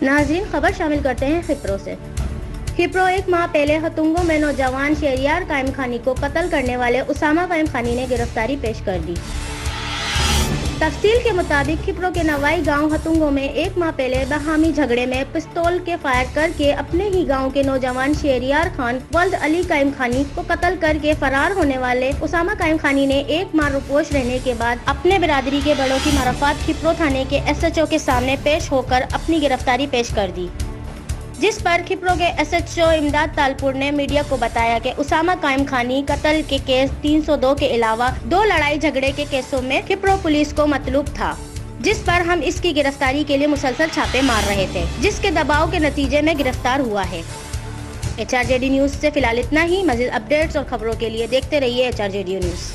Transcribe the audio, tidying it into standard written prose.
ناظرین خبر شامل کرتے ہیں خپرو سے۔ خپرو ایک ماہ پہلے ہتونگو میں نوجوان شہریار قائم خانی کو قتل کرنے والے اسامہ قائم خانی نے گرفتاری پیش کر دی۔ تفصیل کے مطابق خپرو کے نوائی گاؤں ہتونگو میں ایک ماہ پہلے باہمی جھگڑے میں پستول کے فائر کر کے اپنے ہی گاؤں کے نوجوان شہریار خان ولد علی قائم خانی کو قتل کر کے فرار ہونے والے اسامہ قائم خانی نے ایک ماہ روپوش رہنے کے بعد اپنے برادری کے بڑوں کی معرفت خپرو تھانے کے SHO کے سامنے پیش ہو کر اپنی گرفتاری پیش کر دی، جس پر خپرو کے SHO امداد تالپور نے میڈیا کو بتایا کہ اسامہ قائم خانی قتل کے کیس 302 کے علاوہ 2 لڑائی جھگڑے کے کیسوں میں خپرو پولیس کو مطلوب تھا، جس پر ہم اس کی گرفتاری کے لیے مسلسل چھاپے مار رہے تھے، جس کے دباؤ کے نتیجے میں گرفتار ہوا ہے۔ HRJD نیوز سے فی الحال اتنا ہی۔ مزید اپڈیٹس اور خبروں کے لیے دیکھتے رہیے HRJD نیوز۔